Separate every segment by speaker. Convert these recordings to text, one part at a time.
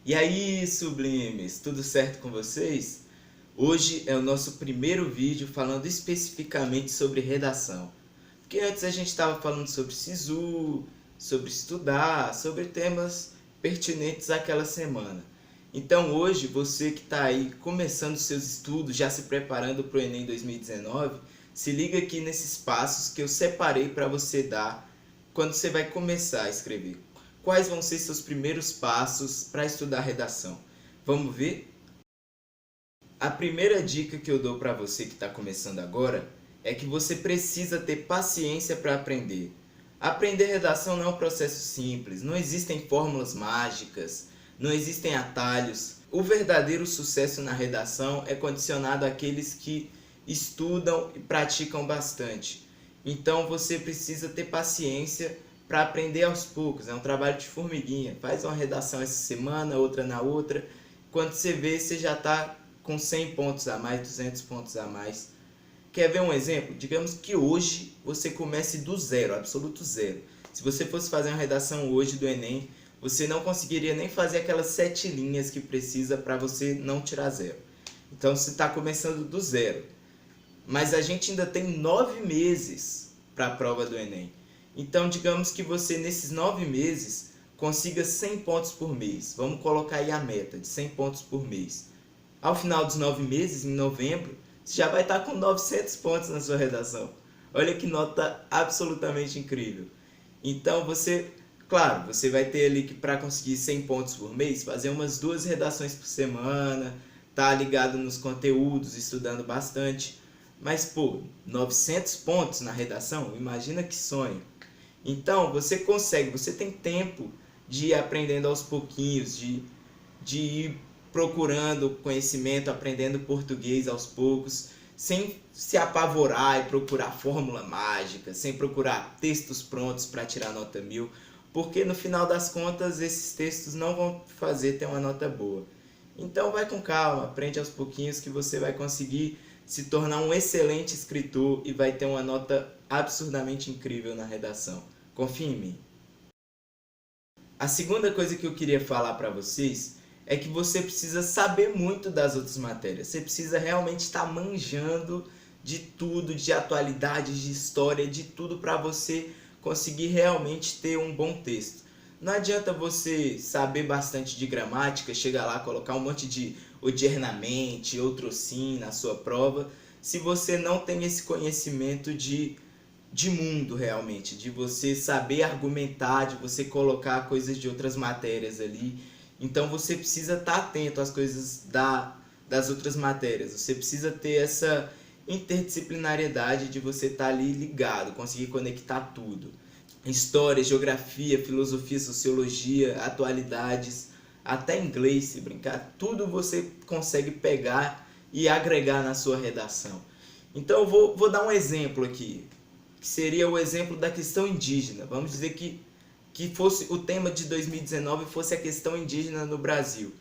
Speaker 1: E aí, sublimes, tudo certo com vocês? Hoje é o nosso primeiro vídeo falando especificamente sobre redação. Porque antes a gente estava falando sobre SISU, sobre estudar, sobre temas pertinentes àquela semana. Então hoje, você que está aí começando seus estudos, já se preparando para o Enem 2019, se liga aqui nesses passos que eu separei para você dar quando você vai começar a escrever. Quais vão ser seus primeiros passos para estudar redação? Vamos ver? A primeira dica que eu dou para você que está começando agora é que você precisa ter paciência para aprender. Aprender redação não é um processo simples, não existem fórmulas mágicas, não existem atalhos. O verdadeiro sucesso na redação é condicionado àqueles que estudam e praticam bastante. Então você precisa ter paciência para aprender aos poucos, é um trabalho de formiguinha. Faz uma redação essa semana, outra na outra. Quando você vê, você já está com 100 pontos a mais, 200 pontos a mais. Quer ver um exemplo? Digamos que hoje você comece do zero, absoluto zero. Se você fosse fazer uma redação hoje do Enem, você não conseguiria nem fazer aquelas 7 linhas que precisa para você não tirar zero. Então você está começando do zero. Mas a gente ainda tem 9 meses para a prova do Enem. Então digamos que você nesses 9 meses consiga 100 pontos por mês. Vamos colocar aí a meta de 100 pontos por mês. Ao final dos 9 meses, em novembro, você já vai estar com 900 pontos na sua redação. Olha que nota absolutamente incrível. Então você, claro, você vai ter ali que para conseguir 100 pontos por mês, fazer umas 2 redações por semana, tá ligado nos conteúdos, estudando bastante. Mas pô, 900 pontos na redação, imagina que sonho. Então você consegue, você tem tempo de ir aprendendo aos pouquinhos, de ir procurando conhecimento, aprendendo português aos poucos, sem se apavorar e procurar fórmula mágica, sem procurar textos prontos para tirar nota 1000, porque no final das contas esses textos não vão fazer ter uma nota boa. Então vai com calma, aprende aos pouquinhos que você vai conseguir se tornar um excelente escritor e vai ter uma nota absurdamente incrível na redação. Confia em mim. A segunda coisa que eu queria falar para vocês é que você precisa saber muito das outras matérias. Você precisa realmente estar manjando de tudo, de atualidades, de história, de tudo para você conseguir realmente ter um bom texto. Não adianta você saber bastante de gramática, chegar lá, colocar um monte de odiernamente, outro sim na sua prova, se você não tem esse conhecimento de mundo realmente, de você saber argumentar, de você colocar coisas de outras matérias ali. Então você precisa estar atento às coisas das outras matérias, você precisa ter essa interdisciplinariedade de você estar ali ligado, conseguir conectar tudo. História, geografia, filosofia, sociologia, atualidades, até inglês, se brincar, tudo você consegue pegar e agregar na sua redação. Então eu vou dar um exemplo aqui, que seria o exemplo da questão indígena. Vamos dizer que fosse o tema de 2019 fosse a questão indígena no Brasil.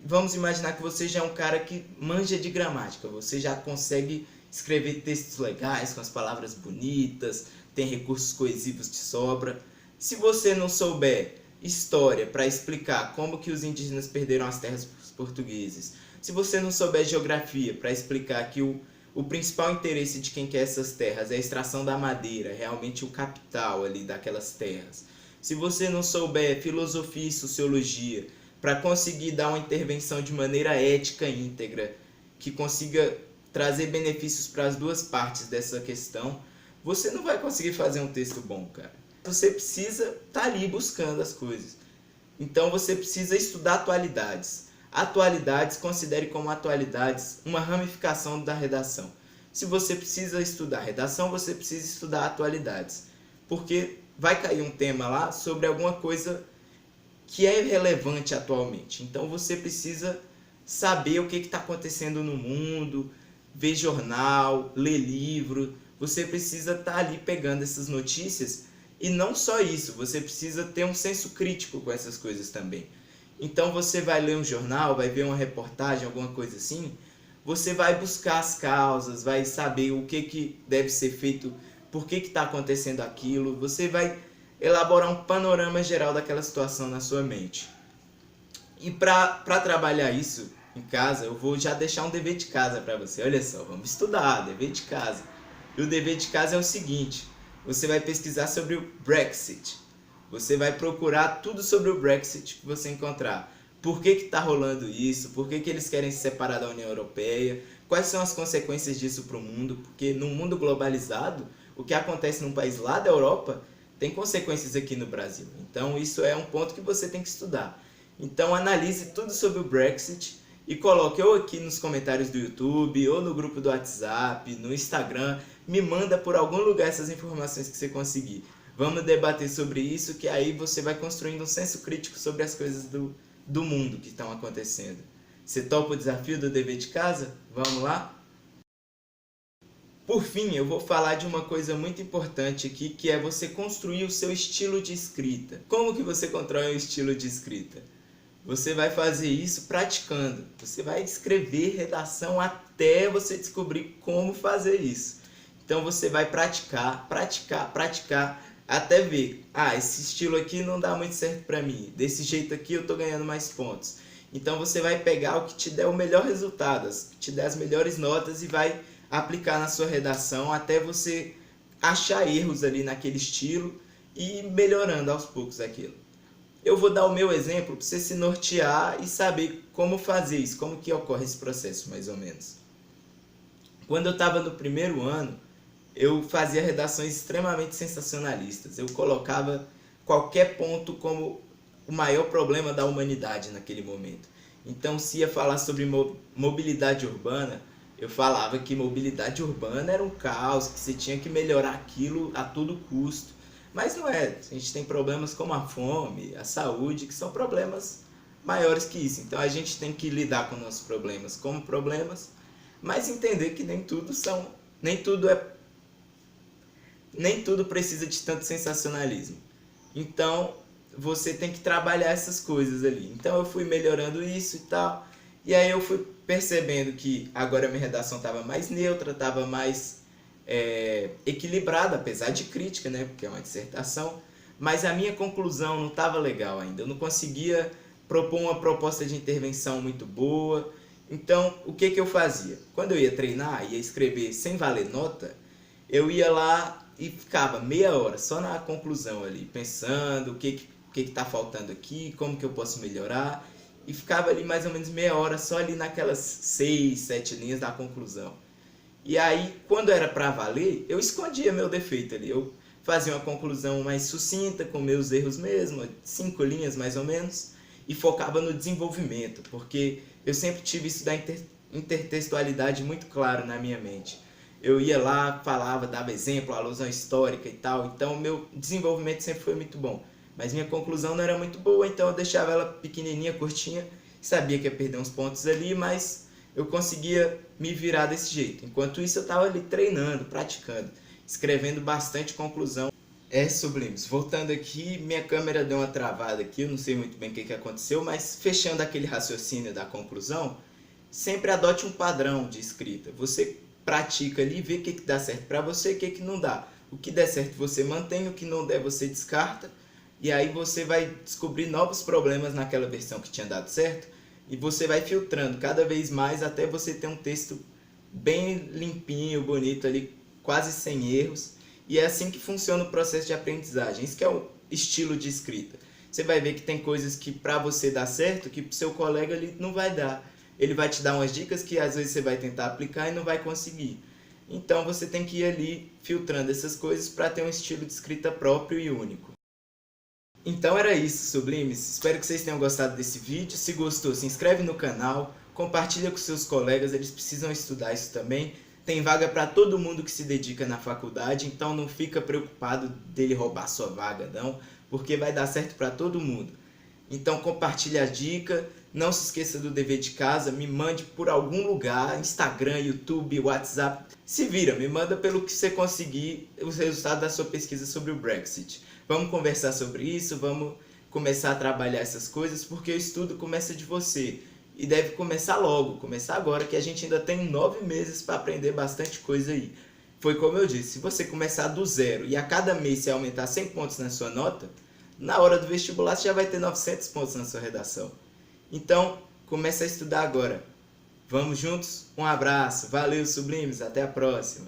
Speaker 1: Vamos imaginar que você já é um cara que manja de gramática, você já consegue escrever textos legais, com as palavras bonitas, tem recursos coesivos de sobra. Se você não souber história para explicar como que os indígenas perderam as terras para os portugueses, se você não souber geografia para explicar que o principal interesse de quem quer essas terras é a extração da madeira, realmente o capital ali daquelas terras. Se você não souber filosofia e sociologia, para conseguir dar uma intervenção de maneira ética e íntegra, que consiga trazer benefícios para as duas partes dessa questão, você não vai conseguir fazer um texto bom, cara. Você precisa estar ali buscando as coisas. Então você precisa estudar atualidades. Atualidades, considere como atualidades uma ramificação da redação. Se você precisa estudar redação, você precisa estudar atualidades. Porque vai cair um tema lá sobre alguma coisa que é relevante atualmente. Então você precisa saber o que está acontecendo no mundo, ver jornal, ler livro. Você precisa estar ali pegando essas notícias e não só isso, você precisa ter um senso crítico com essas coisas também. Então você vai ler um jornal, vai ver uma reportagem, alguma coisa assim, você vai buscar as causas, vai saber o que deve ser feito, por que está acontecendo aquilo, você vai elaborar um panorama geral daquela situação na sua mente. E para trabalhar isso em casa, eu vou já deixar um dever de casa para você. Olha só, vamos estudar, dever de casa. E o dever de casa é o seguinte: você vai pesquisar sobre o Brexit. Você vai procurar tudo sobre o Brexit que você encontrar. Por que está rolando isso? Por que eles querem se separar da União Europeia? Quais são as consequências disso para o mundo? Porque num mundo globalizado, o que acontece num país lá da Europa tem consequências aqui no Brasil. Então isso é um ponto que você tem que estudar. Então analise tudo sobre o Brexit e coloque ou aqui nos comentários do YouTube, ou no grupo do WhatsApp, no Instagram. Me manda por algum lugar essas informações que você conseguir. Vamos debater sobre isso, que aí você vai construindo um senso crítico sobre as coisas do mundo que estão acontecendo. Você topa o desafio do dever de casa? Vamos lá? Por fim, eu vou falar de uma coisa muito importante aqui, que é você construir o seu estilo de escrita. Como que você constrói um estilo de escrita? Você vai fazer isso praticando. Você vai escrever redação até você descobrir como fazer isso. Então você vai praticar, até ver. Esse estilo aqui não dá muito certo para mim. Desse jeito aqui eu tô ganhando mais pontos. Então você vai pegar o que te der o melhor resultado, que te der as melhores notas e vai aplicar na sua redação até você achar erros ali naquele estilo e ir melhorando aos poucos aquilo. Eu vou dar o meu exemplo para você se nortear e saber como fazer isso, como que ocorre esse processo, mais ou menos. Quando eu estava no primeiro ano, eu fazia redações extremamente sensacionalistas. Eu colocava qualquer ponto como o maior problema da humanidade naquele momento. Então, se ia falar sobre mobilidade urbana, eu falava que mobilidade urbana era um caos, que você tinha que melhorar aquilo a todo custo. Mas não é, a gente tem problemas como a fome, a saúde, que são problemas maiores que isso. Então a gente tem que lidar com nossos problemas como problemas, mas entender que nem tudo precisa de tanto sensacionalismo. Então você tem que trabalhar essas coisas ali. Então eu fui melhorando isso e tal, e aí eu fui percebendo que agora a minha redação estava mais neutra, estava mais equilibrada, apesar de crítica, né, porque é uma dissertação, mas a minha conclusão não estava legal ainda. Eu não conseguia propor uma proposta de intervenção muito boa. Então, o que eu fazia? Quando eu ia treinar, ia escrever sem valer nota, eu ia lá e ficava meia hora só na conclusão ali, pensando o que está faltando aqui, como que eu posso melhorar, e ficava ali mais ou menos meia hora só ali naquelas 6, 7 linhas da conclusão. E aí, quando era para valer, eu escondia meu defeito ali. Eu fazia uma conclusão mais sucinta, com meus erros mesmo, 5 linhas mais ou menos, e focava no desenvolvimento, porque eu sempre tive isso da intertextualidade muito claro na minha mente. Eu ia lá, falava, dava exemplo, alusão histórica e tal, então meu desenvolvimento sempre foi muito bom. Mas minha conclusão não era muito boa, então eu deixava ela pequenininha, curtinha, sabia que ia perder uns pontos ali, mas eu conseguia me virar desse jeito. Enquanto isso eu estava ali treinando, praticando, escrevendo bastante conclusão. Sublimes, voltando aqui, minha câmera deu uma travada aqui, eu não sei muito bem o que aconteceu, mas fechando aquele raciocínio da conclusão, sempre adote um padrão de escrita. Você pratica ali, vê o que dá certo para você e o que não dá. O que der certo você mantém, o que não der você descarta, e aí você vai descobrir novos problemas naquela versão que tinha dado certo, e você vai filtrando cada vez mais até você ter um texto bem limpinho, bonito ali, quase sem erros. E é assim que funciona o processo de aprendizagem. Isso que é o estilo de escrita. Você vai ver que tem coisas que para você dá certo, que para o seu colega ali não vai dar. Ele vai te dar umas dicas que às vezes você vai tentar aplicar e não vai conseguir. Então você tem que ir ali filtrando essas coisas para ter um estilo de escrita próprio e único. Então era isso, Sublimes. Espero que vocês tenham gostado desse vídeo. Se gostou, se inscreve no canal, compartilha com seus colegas, eles precisam estudar isso também. Tem vaga para todo mundo que se dedica na faculdade, então não fica preocupado dele roubar sua vaga, não, porque vai dar certo para todo mundo. Então compartilha a dica, não se esqueça do dever de casa, me mande por algum lugar, Instagram, YouTube, WhatsApp. Se vira, me manda pelo que você conseguir os resultados da sua pesquisa sobre o Brexit. Vamos conversar sobre isso, vamos começar a trabalhar essas coisas, porque o estudo começa de você. E deve começar logo, começar agora, que a gente ainda tem 9 meses para aprender bastante coisa aí. Foi como eu disse, se você começar do zero e a cada mês você aumentar 100 pontos na sua nota, na hora do vestibular você já vai ter 900 pontos na sua redação. Então, comece a estudar agora. Vamos juntos? Um abraço, valeu, sublimes, até a próxima!